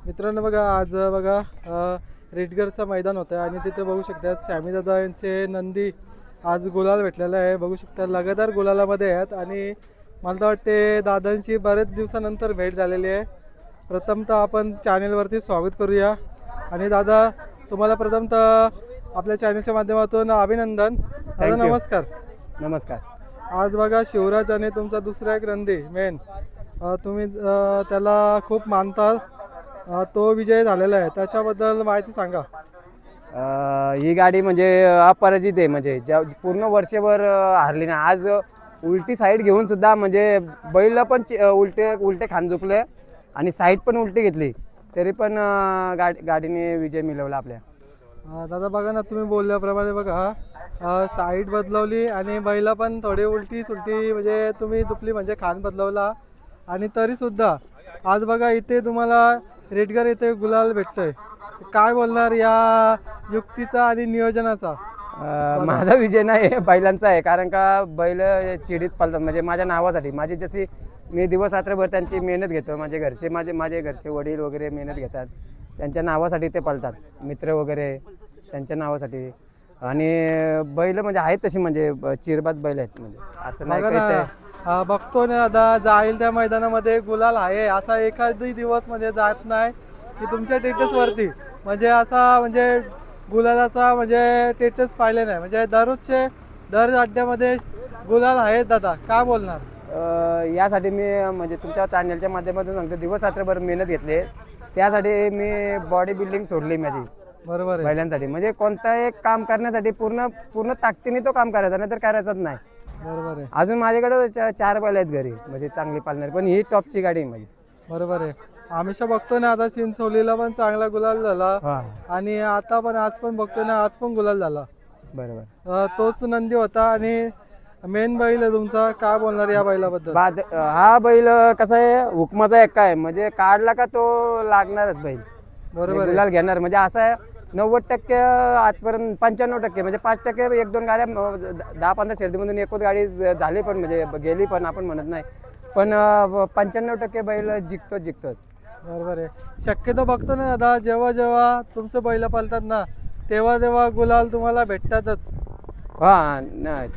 मित्रांनो बघा आज बघा रेडगरचं मैदान होतं आणि तिथे बघू शकतात सॅमी दादा यांचे नंदी आज गुलाल भेटलेला आहे. बघू शकता लगातार गुलालामध्ये आहेत आणि मला तर वाटते दादांची बरेच दिवसानंतर भेट झालेली आहे. प्रथमतः आपण चॅनेलवरती स्वागत करूया आणि दादा तुम्हाला प्रथमतः आपल्या चॅनलच्या माध्यमातून अभिनंदन. दादा नमस्कार. नमस्कार. आज बघा शिवराज आणि तुमचा दुसरा एक नंदी मेन तुम्ही त्याला खूप मानता, तो विजय झालेला आहे, त्याच्याबद्दल माहिती सांगा. ही गाडी म्हणजे अपराजित आहे, म्हणजे पूर्ण वर्षभर हारली ना. आज उलटी साईड घेऊन सुद्धा म्हणजे बैल पण उलटे खान झुकले आणि साईड पण उलटी घेतली तरी पण गाडीने विजय मिळवला आपल्या. दादा बघा ना, तुम्ही बोलल्याप्रमाणे बघा साईड बदलवली आणि बैला पण थोडी उलटी सुलटी म्हणजे तुम्ही दुपली म्हणजे खान बदलवला आणि तरीसुद्धा आज बघा इथे तुम्हाला रेडगर इथे गुलाल भेटतोय. काय बोलणार या युक्तीचा आणि नियोजनाचा? माझा विजय नाही बैलांचा आहे, कारण का बैल चिडीत पालतात म्हणजे माझ्या नावासाठी. माझी जशी मी दिवस रात्रभर त्यांची मेहनत घेतो, माझे घरचे वडील वगैरे मेहनत घेतात, त्यांच्या नावासाठी ते पालतात, मित्र वगैरे त्यांच्या नावासाठी. आणि बैल म्हणजे आहेत तशी म्हणजे चिरबाद बैल आहेत, म्हणजे असं नाही काही. बघतो ना दादा, जाईल त्या मैदानामध्ये गुलाल आहे असा एखादी दिवस म्हणजे जात नाही की तुमच्या टेटस वरती म्हणजे असा म्हणजे गुलालाचा म्हणजे टेटस पाहिले नाही. म्हणजे दर अड्ड्यामध्ये गुलाल आहेत. दादा काय बोलणार? यासाठी मी म्हणजे तुमच्या चॅनलच्या माध्यमातून सांगतो, दिवस रात्रभर मेहनत घेतली, त्यासाठी मी बॉडी बिल्डिंग सोडली माझी. बरोबर आहे. बैलांसाठी म्हणजे कोणतं एक काम करण्यासाठी पूर्ण ताकदीने तो काम करायचा, नाही तर करायचंच नाही. बरोबर आहे. अजून माझ्याकडे 4 बैल आहेत घरी, म्हणजे चांगली पाळणारी, पण ही टॉपची गाडी आहे माझी. बरोबर आहे. आमिषा बघतो ना आता चिंचोलीला पण चांगला गुलाल झाला आणि आता पण आज पण बघतो ना, आज पण गुलाल झाला. बरोबर. तोच नंदी होता आणि मेन बैल आहे तुमचा. काय बोलणार या बैलाबद्दल? हा बैल कसा आहे, हुकमाचा एक काय म्हणजे काढला का तो लागणारच बैल. बरोबर. गुलाल घेणार म्हणजे असं आहे. 90% आजपर्यंत 95% म्हणजे 5% 1-2 गाड्या 10-15 शर्यतीमधून एकच गाडी झाली पण म्हणजे गेली पण आपण म्हणत नाही, पण 95% बैल जिंकतोच. बरोबर आहे. शक्यतो बघतो ना दादा, जेव्हा तुमचं बैल पालतात ना तेव्हा गुलाल तुम्हाला भेटतातच.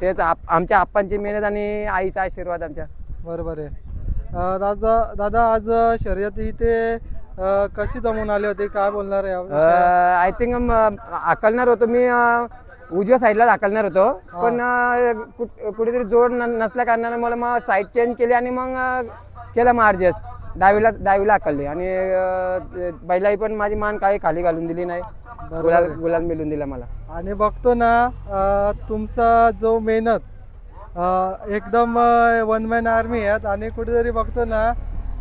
तेच आमच्या आप्पांची मेहनत आणि आईचा आशीर्वाद आमच्या. बरोबर आहे. दादा आज शर्यती इथे कशी जमून आली होती? काय बोलणार आहे? आय थिंक हाकलणार होतो मी, उजव्या साईडला हाकलणार होतो, पण कुठेतरी जोड नसल्या कारणाने मला मग साईड चेंज केली आणि मग केलं मार्जेस डावीला हाकलली आणि बैलाही पण माझी मान काही खाली घालून दिली नाही. गुलाल मिळून दिला मला. आणि बघतो ना तुमचा जो मेहनत एकदम वन मॅन आर्मी आहेत आणि कुठेतरी बघतो ना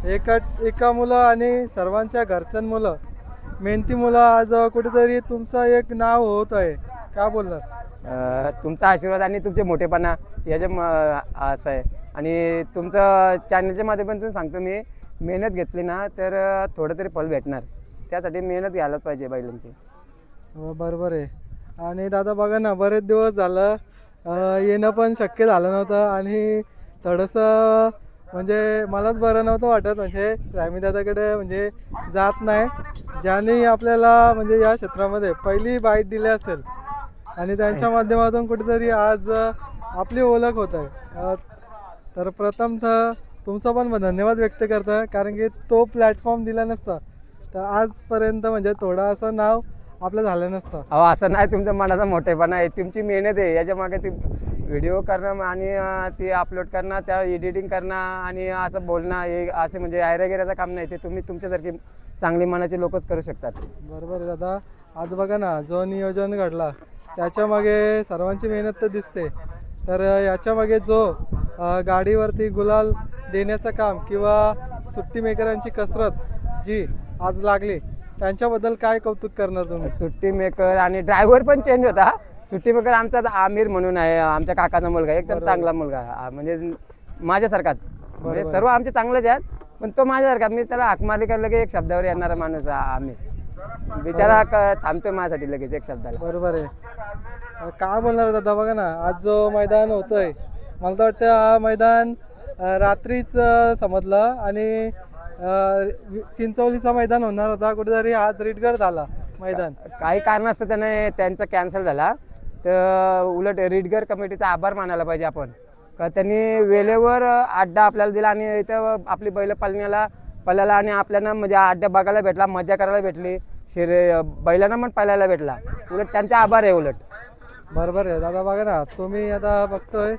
एका मुलं आणि सर्वांच्या घरच्यां मुलं मेहनती मुलं आज कुठेतरी तुमचं एक नाव होत आहे. काय बोलणार? तुमचा आशीर्वाद आणि तुमचे मोठेपणा याच्या असं आहे. आणि तुमचं चॅनलच्या माध्यमातून सांगतो, मी मेहनत घेतली ना तर थोडं तरी फल भेटणार, त्यासाठी मेहनत घ्यायलाच पाहिजे बैलांची. बरोबर आहे. आणि दादा बघा ना, बरेच दिवस झालं येणं पण शक्य झालं नव्हतं आणि थोडंसं म्हणजे मलाच बरं नव्हतं वाटत, म्हणजे सॅमी दादाकडे म्हणजे जात नाही, ज्याने आपल्याला म्हणजे या क्षेत्रामध्ये पहिली बाईट दिली असेल आणि त्यांच्या माध्यमातून कुठेतरी आज आपली ओळख होत आहे. तर प्रथमतः तुमचा पण धन्यवाद व्यक्त करतो, कारण की तो प्लॅटफॉर्म दिला नसता तर आजपर्यंत म्हणजे थोडं असं नाव आपलं झालं नसतं. असं नाही, तुमचं मनाचा मोठेपणा आहे, तुमची मेहनत आहे. याच्या मागे ती व्हिडिओ करणं आणि ती अपलोड करणं, त्या एडिटिंग करणं आणि असं बोलणं, हे असे म्हणजे आयरागिराचं काम नाही, ते तुम्ही तुमच्यासारखी चांगली मनाचे लोकच करू शकतात. बरोबर आहे दादा. आज बघा ना, जो नियोजन घडला त्याच्यामागे सर्वांची मेहनत तर दिसते, तर याच्यामागे जो गाडीवरती गुलाल देण्याचं काम किंवा सुट्टी मेकरांची कसरत जी आज लागली त्यांच्याबद्दल काय कौतुक करणार तुम्ही? सुट्टी मेकर आणि ड्रायव्हर पण चेंज होता. सुट्टी मेकर आमचा आमिर म्हणून आहे, आमच्या काकाचा मुलगा, एकदम चांगला मुलगा, म्हणजे माझ्यासारखाच. म्हणजे सर्व आमचे चांगलेच आहेत, पण तो माझ्यासारखा. मी त्याला हाक मारली का लगेच एक शब्दावर येणारा माणूस आमिर, बिचारा थांबतोय माझ्यासाठी लगेच एक शब्दाला. बरोबर आहे. काय बोलणार दादा? बघा ना, आज जो मैदान होतोय, मला तर वाटतं हा मैदान रात्रीच समजलं आणि चिंचवलीचा मैदान होणार होता, कुठेतरी आज रिटगर झाला मैदान. काही कारणास्तव त्याने त्यांचा कॅन्सल झाला. तर उलट रिडगर कमिटीचा आभार मानायला पाहिजे आपण, का त्यांनी वेळेवर अड्डा आपल्याला दिला आणि इथं आपली बैल पळायला आणि आपल्याला म्हणजे अड्डा बघायला भेटला, मजा करायला भेटली, बैलांना पण पळायला भेटला. उलट त्यांचा आभार आहे उलट. बरोबर आहे दादा. बघा ना, तुम्ही आता बघतोय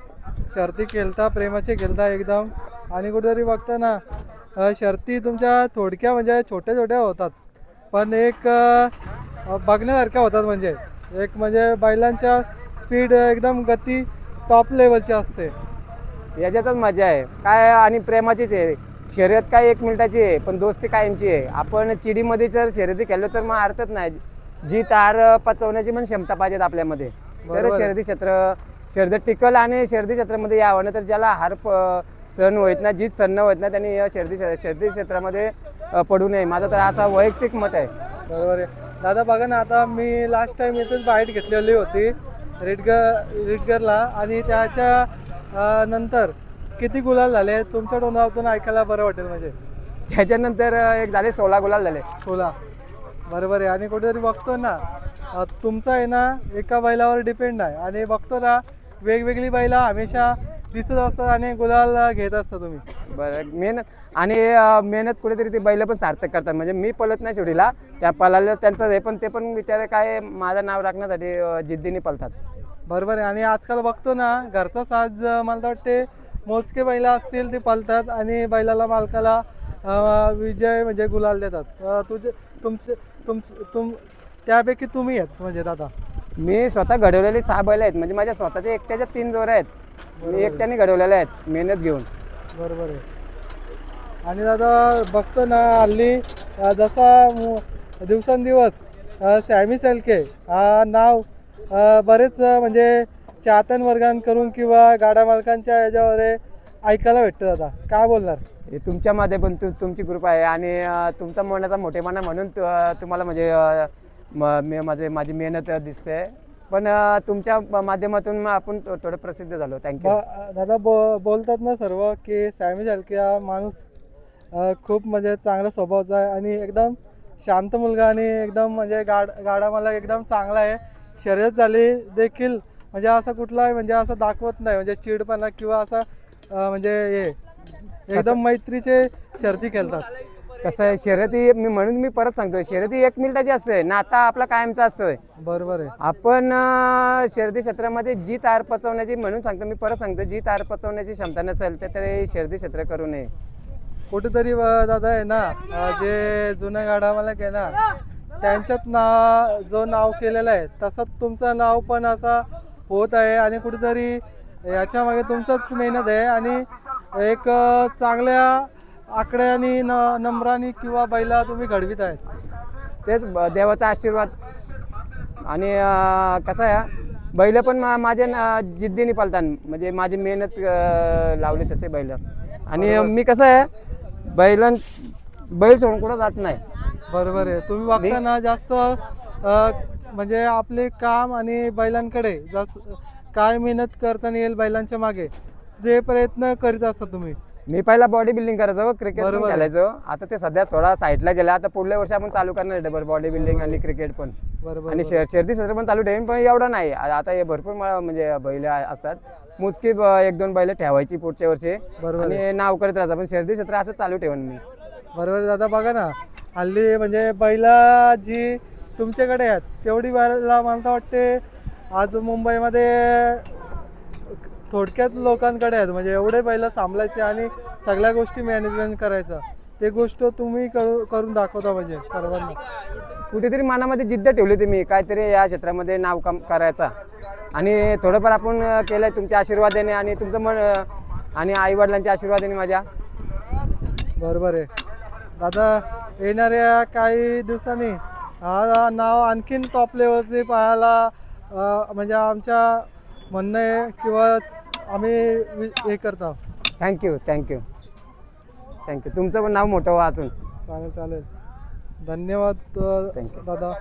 शर्ती खेळता, प्रेमाचे खेळता एकदम, आणि कुठेतरी बघता ना शर्ती तुमच्या थोडक्या म्हणजे छोट्या छोट्या होतात, पण एक बघण्यासारख्या होतात. म्हणजे एक म्हणजे बैलांच्या स्पीड एकदम गती टॉप लेवलची असते. याच्यातच मजा आहे काय, आणि प्रेमाचीच आहे. शर्यत काय 1 मिनिटाची आहे, पण दोस्ती कायमची आहे. आपण चिडीमध्ये जर शर्यती खेळलो तर मग अर्थच नाही. जी तार पचवण्याची पण क्षमता पाहिजेत आपल्यामध्ये, तर शर्यती शर्यत टिकल आणि शर्यती क्षेत्रामध्ये यावं. तर ज्याला सण होत ना, जीत सण होत ना, त्यांनी या शर्यती क्षेत्रामध्ये पडू नये. माझं तर असा वैयक्तिक मत आहे. बरोबर आहे दादा. बघा ना, आता मी लास्ट टाइम इथेच बाईट घेतलेली होती रिटगरला, आणि त्याच्या नंतर किती गुलाल झाले तुमच्या तोंडातून ऐकायला बरं वाटेल. म्हणजे त्याच्यानंतर एक झाले 16 गुलाल झाले. 16. बरोबर आहे. आणि कुठेतरी बघतो ना तुमचा आहे ना एका बैलावर डिपेंड आहे, आणि बघतो ना वेगवेगळी बैला हमेशा दिसत असतात आणि गुलाल घेत असता तुम्ही. बरं, मेहनत कुठेतरी ते बैल पण सार्थक करतात. म्हणजे मी पळत नाही शेवटीला, त्या पळायला त्यांचं हे, पण ते पण विचार काय माझं नाव राखण्यासाठी जिद्दीने पळतात. बरोबर आहे. आणि आजकाल बघतो ना घरचा साज मला तर वाटते मोजके बैला असतील ते पळतात आणि बैलाला मालकाला विजय म्हणजे गुलाल देतात. त्यापैकी तुम्ही आहेत म्हणजे दादा. मी स्वतः घडवलेले 6 बैल आहेत. म्हणजे माझ्या स्वतःच्या एकट्याच्या 3 जोर आहेत, मी एकट्याने घडवलेले आहेत मेहनत घेऊन. बरोबर आहे. आणि दादा बघतो ना हल्ली जसा दिवसेंदिवस सॅमी शेळके हा नाव बरेच म्हणजे चाहत्यान वर्गांकडून किंवा गाडा मालकांच्या याच्यावर ऐकायला भेटतं. दादा काय बोलणार? हे तुमच्यामध्ये पण तुमची कृपा आहे आणि तुमचा मनाचा मोठेपणा म्हणून तुम्हाला म्हणजे माझी मेहनत दिसते. पण तुमच्या माध्यमातून आपण थोडं प्रसिद्ध झालो. थँक्यू दादा. बोलतात ना सर्व की सॅमी शेळके हा माणूस खूप म्हणजे चांगल्या स्वभावाचा आहे आणि एकदम शांत मुलगा, आणि एकदम म्हणजे गाडा मला एकदम चांगला आहे. शर्यत झाली देखील म्हणजे असं कुठलाही म्हणजे असं दाखवत नाही म्हणजे चिडपणा किंवा असं म्हणजे हे एकदम मैत्रीचे शर्ती खेळतात. कसं आहे, शर्यती म्हणून मी परत सांगतोय, शर्यती 1 मिनिटाची असते, नाता आपला कायमचा असतोय. बरोबर आहे. आपण शर्यती क्षेत्रामध्ये जी तार पचवण्याची, म्हणून सांगतो मी परत सांगतो, जी तार पचवण्याची क्षमता नसेल तर तरी शर्यती क्षेत्र करू नये. कुठेतरी दादा आहे ना जे जुन्या गाडा मालक आहे ना त्यांच्यात जो नाव केलेलं आहे तसंच तुमचं नाव पण असं होत आहे, आणि कुठेतरी याच्यामागे तुमचंच मेहनत आहे आणि एक चांगल्या आकड्यानी नम्रानी किंवा बैला तुम्ही घडवीत आहेत. तेच देवाचा आशीर्वाद. आणि कसं आहे, बैल पण माझ्या जिद्दीने पालतात, म्हणजे माझी मेहनत लावली तसे बैल. आणि मी कसं आहे, बैल सोडून कुठं जात नाही. बरोबर आहे. तुम्ही बघता ना जास्त म्हणजे आपले काम आणि बैलांकडे जास्त काय मेहनत करताना येईल बैलांच्या मागे जे प्रयत्न करीत असता तुम्ही. मी पहिला बॉडी बिल्डिंग करायचो, क्रिकेट पण खेळायचो. आता ते सध्या थोडा साईडला गेला. आता पुढल्या वर्षी आपण चालू करणार डबल बॉडी बिल्डिंग आणि क्रिकेट पण. बरोबर. आणि शर्यती सत्र पण चालू ठेवीन, पण एवढं नाही. आता हे भरपूर म्हणजे बैल असतात, मुजकी 1-2 बैल ठेवायची पुढच्या वर्षी आणि नाव करत राहायचं. पण शर्यती क्षेत्र असं चालू ठेवून मी. बरोबर दादा. बघा ना हल्ली म्हणजे बैला जी तुमच्याकडे आहेत तेवढी बैला मला वाटते आज मुंबईमध्ये थोडक्यात लोकांकडे आहेत. म्हणजे एवढे बैल सांभाळायचे आणि सगळ्या गोष्टी मॅनेजमेंट करायचं, ते गोष्ट तुम्ही करून दाखवता म्हणजे सर्वांना. कुठेतरी मनामध्ये जिद्द ठेवली होती मी काहीतरी या क्षेत्रामध्ये नाव काम करायचा, आणि थोडंफार आपण केलंय तुमच्या आशीर्वादाने आणि तुमचं मन आणि आईवडिलांच्या आशीर्वादाने माझ्या. बरोबर आहे दादा. येणाऱ्या काही दिवसांनी हा नाव आणखीन टॉप लेवलचे पाहायला म्हणजे आमच्या म्हणणं आहे किंवा आम्ही हे करतो. थँक्यू. तुमचं पण नाव मोठं व्हा अजून. चालेल. धन्यवाद दादा.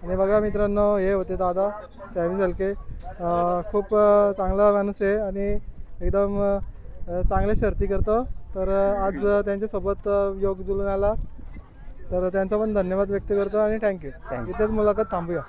आणि बघा मित्रांनो, हे होते दादा सॅमी शेळके. खूप चांगला माणूस आहे आणि एकदम चांगल्या शर्ती करतो. तर आज त्यांच्यासोबत योग जुळून आला, तर त्यांचा पण धन्यवाद व्यक्त करतो आणि थँक्यू. इथेच मुलाखत थांबूया.